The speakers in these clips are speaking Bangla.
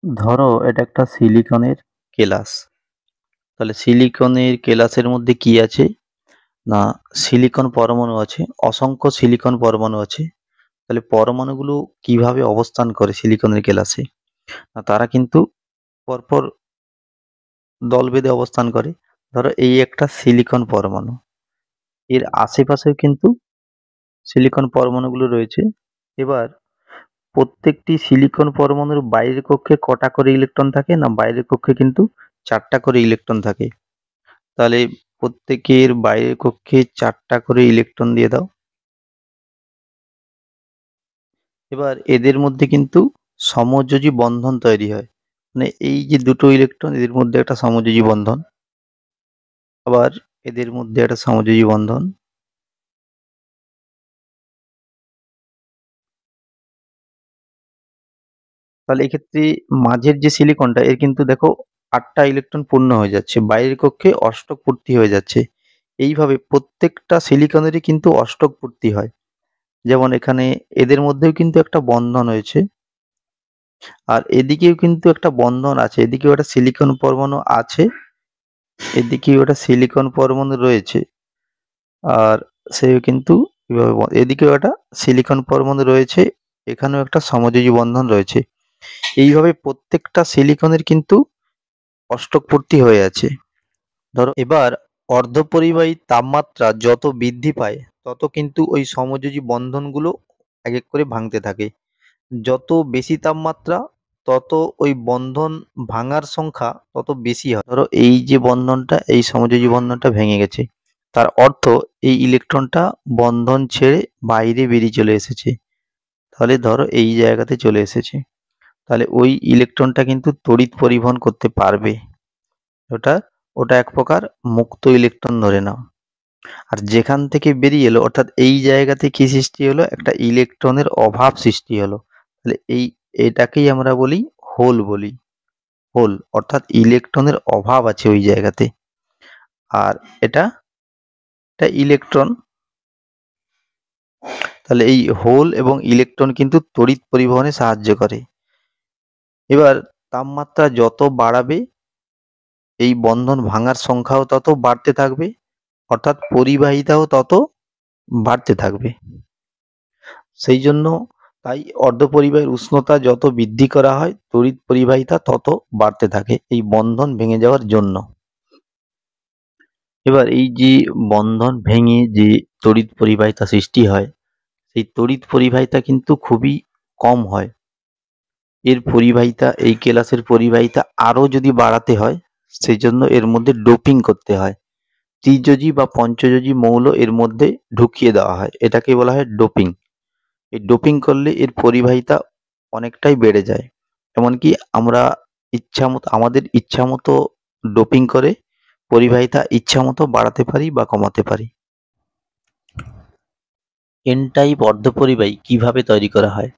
ধরো এটা একটা সিলিকনের কেলাস। তাহলে সিলিকনের কেলাসের মধ্যে কি আছে না, সিলিকন পরমাণু আছে, অসংখ্য সিলিকন পরমাণু আছে। তাহলে পরমাণুগুলো কিভাবে অবস্থান করে সিলিকনের কেলাসে? না, তারা কিন্তু পরপর দল বেঁধে অবস্থান করে। ধরো এই একটা সিলিকন পরমাণু, এর আশেপাশেও কিন্তু সিলিকন পরমাণুগুলো রয়েছে। এবার প্রত্যেকটি সিলিকন পরমাণুর বাইরের কক্ষে কটা করে ইলেকট্রন থাকে না, বাইরের কক্ষে কিন্তু 4টা করে ইলেকট্রন থাকে। তাহলে প্রত্যেকের বাইরের কক্ষে 4টা করে ইলেকট্রন দিয়ে দাও। এবার এদের মধ্যে কিন্তু সমযোজী বন্ধন তৈরি হয়, মানে এই যে দুটো ইলেকট্রন এদের মধ্যে একটা সমযোজী বন্ধন, আবার এদের মধ্যে একটা সমযোজী বন্ধন। তাহলে এক্ষেত্রে মাঝের যে সিলিকনটা এর কিন্তু দেখো 8টা ইলেকট্রন পূর্ণ হয়ে যাচ্ছে, বাইরের কক্ষে অষ্টক পূর্তি হয়ে যাচ্ছে। এইভাবে প্রত্যেকটা সিলিকনেরই কিন্তু অষ্টক পূর্তি হয়। যেমন এখানে এদের মধ্যেও কিন্তু একটা বন্ধন হয়েছে, আর এদিকেও কিন্তু একটা বন্ধন আছে, এদিকেও একটা সিলিকন পরমাণু আছে, এদিকেও একটা সিলিকন পরমাণু রয়েছে। আর সেও কিন্তু এভাবে এদিকেও একটা সিলিকন পরমাণু রয়েছে, এখানেও একটা সমযোজী বন্ধন রয়েছে। এইভাবে প্রত্যেকটা সিলিকনের কিন্তু অষ্টক পূর্তি হয়ে আছে। ধরো এবার অর্ধপরিবাহী তাপমাত্রা যত বৃদ্ধি পায় তত কিন্তু ওই সমযোজী বন্ধনগুলো এক এক করে ভাঙতে থাকে। যত বেশি তাপমাত্রা তত ওই বন্ধন ভাঙার সংখ্যা তত বেশি হয়। ধরো এই যে বন্ধনটা, এই সমযোজী বন্ধনটা ভেঙে গেছে, তার অর্থ এই ইলেকট্রনটা বন্ধন ছেড়ে বাইরে বেরিয়ে চলে এসেছে। তাহলে ধরো এই জায়গাতে চলে এসেছে, তাহলে ওই ইলেকট্রনটা কিন্তু তড়িৎ পরিবহন করতে পারবে। ওটা ওটা এক প্রকার মুক্ত ইলেকট্রন ধরে নাও। আর যেখান থেকে বেরিয়ে এলো অর্থাৎ এই জায়গাতে কি সৃষ্টি হলো, একটা ইলেকট্রনের অভাব সৃষ্টি হলো। তাহলে এটাকেই আমরা বলি হোল বলি। হোল অর্থাৎ ইলেকট্রনের অভাব আছে ওই জায়গাতে। আর এটা এটা ইলেকট্রন। তাহলে এই হোল এবং ইলেকট্রন কিন্তু তড়িৎ পরিবহনে সাহায্য করে। এবার তাপমাত্রা যত বাড়াবে এই বন্ধন ভাঙার সংখ্যাও তত বাড়তে থাকবে, অর্থাৎ পরিবাহিতাও তত বাড়তে থাকবে। সেই জন্য তাই অর্ধপরিবাহীর উষ্ণতা যত বৃদ্ধি করা হয় তড়িৎ পরিবাহিতা তত বাড়তে থাকে এই বন্ধন ভেঙে যাওয়ার জন্য। এবার এই যে বন্ধন ভেঙে যে তড়িৎ পরিবাহিতা সৃষ্টি হয়, সেই তড়িৎ পরিবাহিতা কিন্তু খুবই কম হয়। এর পরিবাহিতা, এই কেলাসের পরিবাহিতা আরো যদি বাড়াতে হয় সেই জন্য এর মধ্যে ডোপিং করতে হয়। ত্রিযোজী বা পঞ্চযোজী মৌল এর মধ্যে ঢুকিয়ে দেওয়া হয়, এটাকে বলা হয় ডোপিং। এই ডোপিং করলে এর পরিবাহিতা অনেকটাই বেড়ে যায়। এমনকি আমরা আমাদের ইচ্ছামতো ডোপিং করে পরিবাহিতা ইচ্ছামতো বাড়াতে পারি বা কমাতে পারি। এন টাইপ অর্ধপরিবাহী কিভাবে তৈরি করা হয়?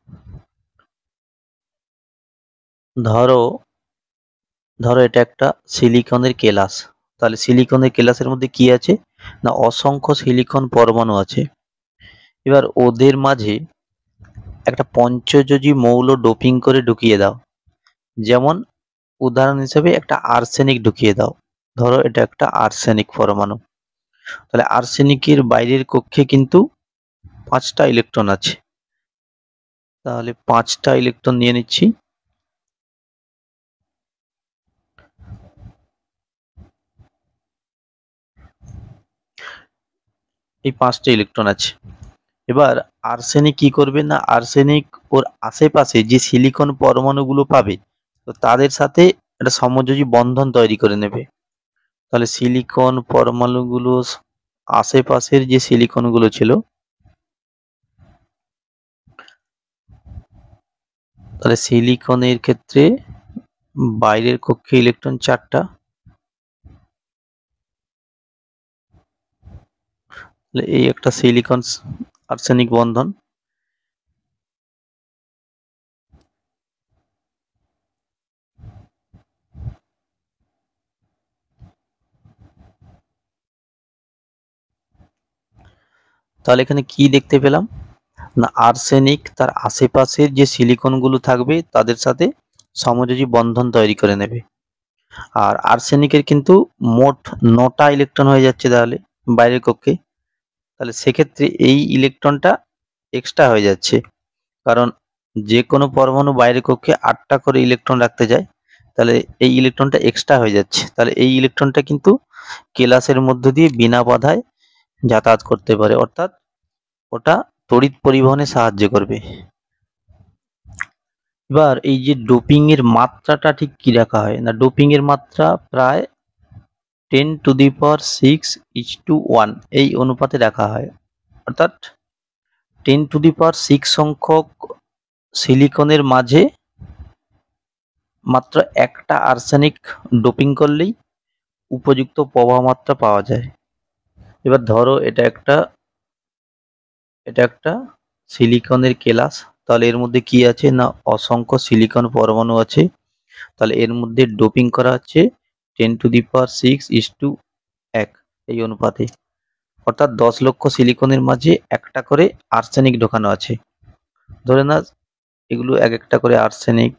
ধরো ধরো এটা একটা সিলিকনের কেলাস। তাহলে সিলিকনের কেলাসের মধ্যে কি আছে না, অসংখ্য সিলিকন পরমাণু আছে। এবার ওদের মাঝে একটা পঞ্চযোজী মৌল ডোপিং করে ঢুকিয়ে দাও। যেমন উদাহরণ হিসেবে একটা আর্সেনিক ঢুকিয়ে দাও। ধরো এটা একটা আর্সেনিক পরমাণু। তাহলে আর্সেনিকের বাইরের কক্ষে কিন্তু 5টা ইলেকট্রন আছে। তাহলে 5টা ইলেকট্রন নিয়ে নিচ্ছি। এই 5টা ইলেকট্রন আছে। এবার আর্সেনিক কি করবে না, আর্সেনিক ওর আশেপাশে যে সিলিকন পরমাণুগুলো পাবে তো তাদের সাথে একটা সমযোজী বন্ধন তৈরি করে নেবে। তাহলে সিলিকন পরমাণুগুলো আশেপাশের যে সিলিকন গুলো ছিল, তাহলে সিলিকনের ক্ষেত্রে বাইরের কক্ষে ইলেকট্রন 4টা। তাহলে এই একটা সিলিকন আর্সেনিক বন্ধন। তাহলে এখানে কি দেখতে পেলাম না, আর্সেনিক তার আশেপাশের যে সিলিকন গুলো থাকবে তাদের সাথে সমযোজী বন্ধন তৈরি করে নেবে। আর আর্সেনিকের কিন্তু মোট 9টা ইলেকট্রন হয়ে যাচ্ছে তাহলে বাইরের কক্ষে। তাহলে সেক্ষেত্রে এই ইলেকট্রনটা এক্সট্রা হয়ে যাচ্ছে, কারণ যে কোনো পরমাণু বাইরের কক্ষে 8টা করে ইলেকট্রন রাখতে যায়, তাহলে এই ইলেকট্রনটা এক্সট্রা হয়ে যাচ্ছে। তাহলে এই ইলেকট্রনটা কিন্তু কেলাসের মধ্য দিয়ে বিনা বাধায় যাতায়াত করতে পারে, অর্থাৎ ওটা তড়িৎ পরিবহনে সাহায্য করবে। এবার এই যে ডোপিং এর মাত্রাটা ঠিক কি রাখা হয় না, ডোপিং এর মাত্রা প্রায় 10⁶ এই অনুপাতে রাখা হয়, অর্থাৎ 10⁶ সংখ্যক সিলিকনের মাঝে মাত্র একটা আর্সেনিক ডোপিং করলেই উপযুক্ত প্রবাহ মাত্রা পাওয়া যায়। এবার ধরো এটা একটা সিলিকনের কেলাস, তাহলে এর মধ্যে কি আছে না অসংখ্য সিলিকন পরমাণু আছে, তাহলে এর মধ্যে ডোপিং করা হচ্ছে 10⁶ এই অনুপাতে, অর্থাৎ 10 লক্ষ সিলিকনের মাঝে একটা করে আর্সেনিক ঢোকানো আছে। ধরে না এগুলো এক একটা করে আর্সেনিক,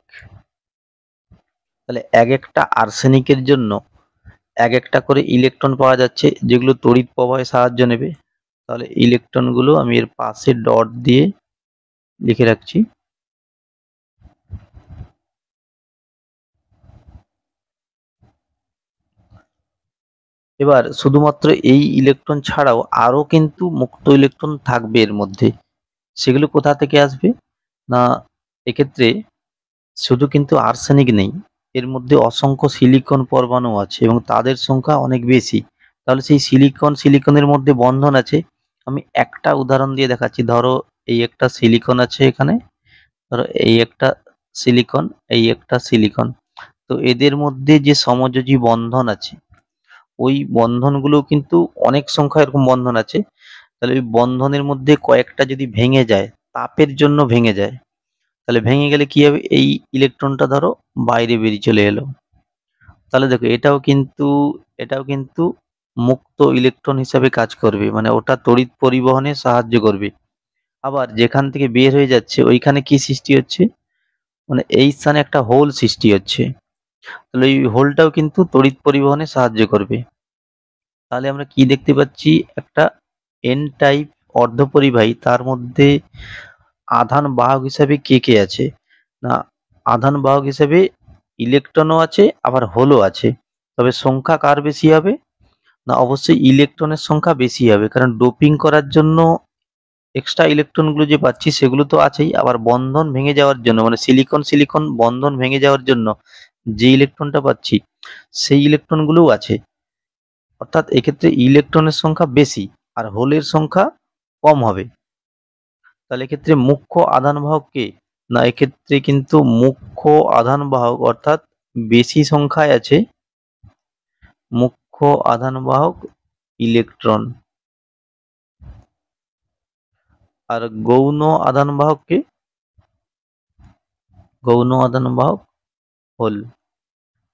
তাহলে এক একটা আর্সেনিকের জন্য এক একটা করে ইলেকট্রন পাওয়া যাচ্ছে, যেগুলো তড়িৎ প্রবাহে সাহায্য নেবে। তাহলে ইলেকট্রনগুলো আমি এর পাশে ডট দিয়ে লিখে রাখছি। এবার শুধুমাত্র এই ইলেকট্রন ছাড়াও আরো কিন্তু মুক্ত ইলেকট্রন থাকবে এর মধ্যে, সেগুলো কোথা থেকে আসবে না, এক্ষেত্রে শুধু কিন্তু আর্সেনিক নেই, এর মধ্যে অসংখ্য সিলিকন পরমাণু আছে এবং তাদের সংখ্যা অনেক বেশি। তাহলে সেই সিলিকনের মধ্যে বন্ধন আছে। আমি একটা উদাহরণ দিয়ে দেখাচ্ছি। ধরো এই একটা সিলিকন আছে এখানে, ধরো এই একটা সিলিকন, এই একটা সিলিকন, তো এদের মধ্যে যে সমযোজী বন্ধন আছে, ওই বন্ধনগুলো কিন্তু অনেক সংখ্যা এরকম বন্ধন আছে। তাহলে ওই বন্ধনের মধ্যে কয়েকটা যদি ভেঙে যায়, তাপের জন্য ভেঙে যায়, তাহলে ভেঙে গেলে কি হবে, এই ইলেকট্রনটা ধরো বাইরে বেরিয়ে চলে এলো। তাহলে দেখো এটাও কিন্তু মুক্ত ইলেকট্রন হিসাবে কাজ করবে, মানে ওটা তড়িৎ পরিবহনে সাহায্য করবে। আবার যেখান থেকে বের হয়ে যাচ্ছে ওইখানে কি সৃষ্টি হচ্ছে, মানে এই স্থানে একটা হোল সৃষ্টি হচ্ছে, তাহলে এই হোলটাও কিন্তু তড়িৎ পরিবহনে সাহায্য করবে। তাহলে আমরা কি দেখতে পাচ্ছি, একটা এন টাইপ অর্ধপরিবাহী, তার মধ্যে আধান বাহক হিসাবে কে কে আছে না, আধান বাহক হিসেবে ইলেকট্রনও আছে আবার হোলও আছে। তবে সংখ্যা কার বেশি হবে না, অবশ্যই ইলেকট্রনের সংখ্যা বেশি হবে, কারণ ডোপিং করার জন্য এক্সট্রা ইলেকট্রনগুলো যে পাচ্ছি সেগুলো তো আছেই, আবার বন্ধন ভেঙে যাওয়ার জন্য মানে সিলিকন সিলিকন বন্ধন ভেঙে যাওয়ার জন্য যে ইলেকট্রনটা পাচ্ছি সেই ইলেকট্রনগুলোও আছে, অর্থাৎ এক্ষেত্রে ইলেকট্রনের সংখ্যা বেশি আর হোলের সংখ্যা কম হবে। তাহলে এক্ষেত্রে মুখ্য আধান বাহক কে না, এক্ষেত্রে কিন্তু মুখ্য আধান বাহক অর্থাৎ বেশি সংখ্যায় আছে মুখ্য আধান বাহক ইলেকট্রন, আর গৌণ আধান বাহক কে, গৌণ আধান বাহক হোল,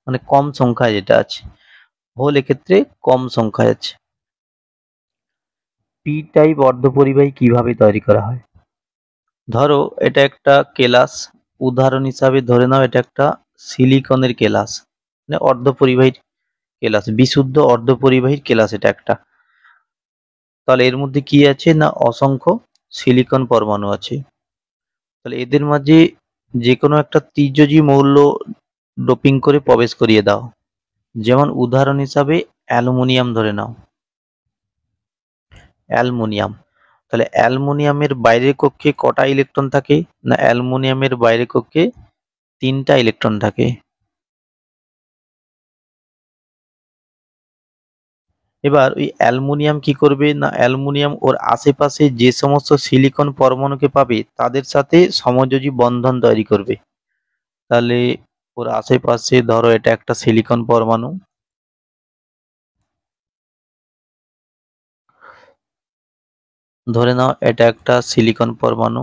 মানে কম সংখ্যায় যেটা আছে, হোল এক্ষেত্রে কম সংখ্যায় আছে। পি টাইপ অর্ধপরিবাহী কিভাবে তৈরি করা হয়, ধরো এটা একটা কেলাস, উদাহরণ হিসাবে ধরে নাও এটা একটা সিলিকনের কেলাস, মানে অর্ধপরিবাহীর কেলাস, বিশুদ্ধ অর্ধপরিবাহীর কেলাস এটা একটা। তাহলে এর মধ্যে কি আছে না অসংখ্য সিলিকন পরমাণু আছে। তাহলে এদের মাঝে যে কোনো একটা তীর্যজি মৌল ডোপিং করে প্রবেশ করিয়ে দাও, যেমন উদাহরণ হিসাবে অ্যালুমিনিয়াম ধরে নাও, অ্যালুমিনিয়াম। তাহলে অ্যালুমিনিয়ামের বাইরের কক্ষে কটা ইলেকট্রন থাকে না, অ্যালুমিনিয়ামের বাইরের কক্ষে 3টা ইলেকট্রন থাকে। এবার ওই অ্যালুমিনিয়াম কি করবে না, অ্যালুমিনিয়াম ওর আশেপাশে যে সমস্ত সিলিকন পরমাণুকে পাবে তাদের সাথে সমযোজী বন্ধন তৈরি করবে। তাহলে ওর আশেপাশে ধরো এটা একটা সিলিকন পরমাণু, ধরে নাও এটা একটা সিলিকন পরমাণু,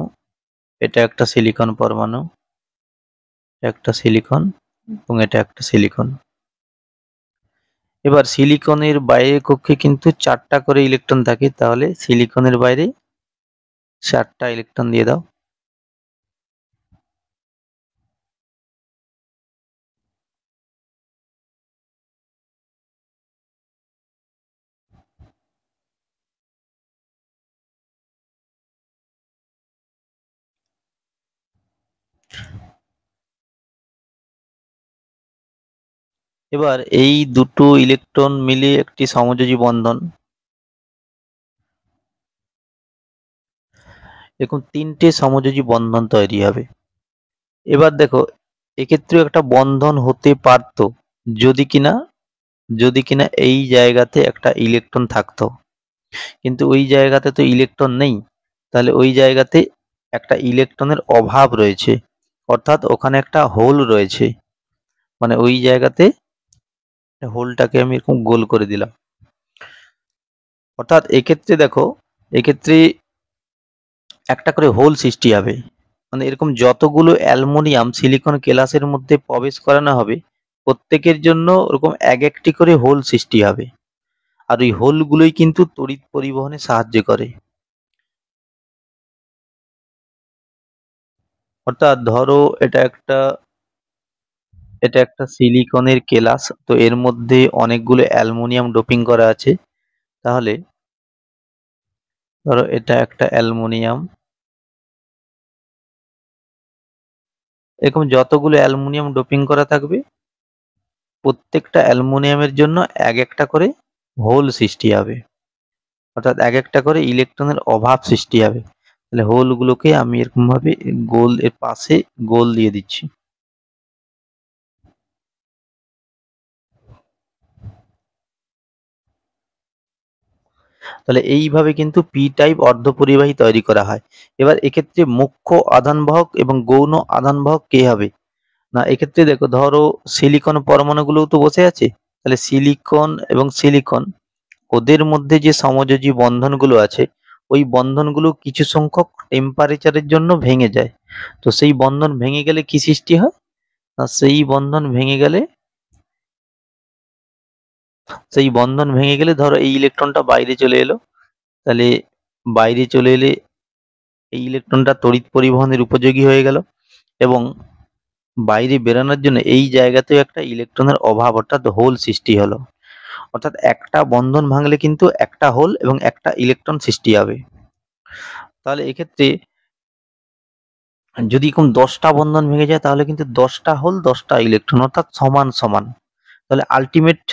এটা একটা সিলিকন পরমাণু, একটা সিলিকন এবং এটা একটা সিলিকন। এবার সিলিকনের বাইরের কক্ষে কিন্তু 4টা করে ইলেকট্রন থাকে, তাহলে সিলিকনের বাইরে 4টা ইলেকট্রন দিয়ে দাও। এবার এই দুটো ইলেকট্রন মিলে একটি সমযোজী বন্ধন, এরকম তিনটে সমযোজী বন্ধন তৈরি হবে। এবার দেখো এক্ষেত্রেও একটা বন্ধন হতে পারতো যদি কিনা এই জায়গাতে একটা ইলেকট্রন থাকতো, কিন্তু ওই জায়গাতে তো ইলেকট্রন নেই, তাহলে ওই জায়গাতে একটা ইলেকট্রনের অভাব রয়েছে, অর্থাৎ ওখানে একটা হোল রয়েছে, মানে ওই জায়গাতে হোলটাকে আমি এরকম গোল করে দিলাম। অর্থাৎ এক্ষেত্রে দেখো, এক্ষেত্রে একটা করে হোল সৃষ্টি হবে, মানে এরকম যতগুলো অ্যালুমিনিয়াম সিলিকন কেলাসের মধ্যে প্রবেশ করানো হবে প্রত্যেকের জন্য ওরকম এক একটি করে হোল সৃষ্টি হবে, আর ওই হোলগুলোই কিন্তু তড়িৎ পরিবহনে সাহায্য করে। অর্থাৎ ধরো এটা একটা সিলিকনের কেলাস, তো এর মধ্যে অনেকগুলো অ্যালুমিনিয়াম ডোপিং করা আছে। তাহলে ধরো এটা একটা অ্যালুমিনিয়াম, এরকম যতগুলো অ্যালুমিনিয়াম ডোপিং করা থাকবে প্রত্যেকটা অ্যালুমিনিয়ামের জন্য এক একটা করে হোল সৃষ্টি হবে, অর্থাৎ এক একটা করে ইলেকট্রনের অভাব সৃষ্টি হবে। তাহলে হোলগুলোকে আমি এরকম ভাবে গোল এর পাশে গোল দিয়ে দিচ্ছি। তাহলে এইভাবে কিন্তু পি টাইপ অর্ধপরিবাহী তৈরি করা হয়। এবার এক্ষেত্রে মুখ্য আধানবাহক এবং গৌণ আধানবাহক কে হবে? না, এক্ষেত্রে দেখো ধরো সিলিকন পরমাণুগুলো তো বসে আছে, তাহলে সিলিকন এবং সিলিকন ওদের মধ্যে যে সমযোজী বন্ধনগুলো আছে ওই বন্ধনগুলো কিছু সংখ্যক টেম্পারেচারের জন্য ভেঙে যায়। তো সেই বন্ধন ভেঙে গেলে কি সৃষ্টি হয়? না সেই বন্ধন ভেঙে গেলে ধরো এই ইলেকট্রনটা বাইরে চলে এলো, তাহলে বাইরে চলে এলে এই ইলেকট্রনটা তড়িৎ পরিবহনের উপযোগী হয়ে গেল, এবং বাইরে বেরানোর জন্য এই জায়গাতেও একটা ইলেকট্রনের অভাব অর্থাৎ হোল সৃষ্টি হলো। অর্থাৎ একটা বন্ধন ভাঙলে কিন্তু একটা হোল এবং একটা ইলেকট্রন সৃষ্টি হবে। তাহলে এক্ষেত্রে যদি এরকম 10টা বন্ধন ভেঙে যায় তাহলে কিন্তু 10টা হোল 10টা ইলেকট্রন অর্থাৎ সমান সমান। তাহলে আলটিমেট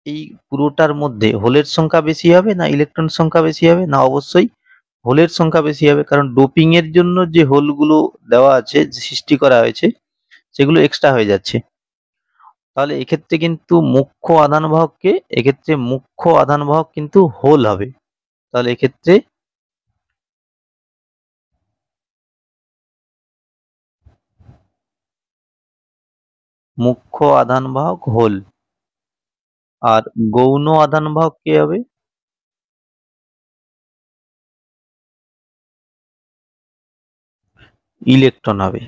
এই পুরোটার মধ্যে হোলের সংখ্যা বেশি হবে না ইলেকট্রন সংখ্যা বেশি হবে? না, অবশ্যই হোলের সংখ্যা বেশি হবে, কারণ ডোপিং এর জন্য যে হোলগুলো দেওয়া আছে, যে সৃষ্টি করা হয়েছে, সেগুলো এক্সট্রা হয়ে যাচ্ছে। তাহলে এক্ষেত্রে মুখ্য আধানবাহক কিন্তু হোল হবে। তাহলে এক্ষেত্রে মুখ্য আধানবাহক হোল, আর গৌণ আধানবাহক কে হবে? ইলেকট্রন হবে।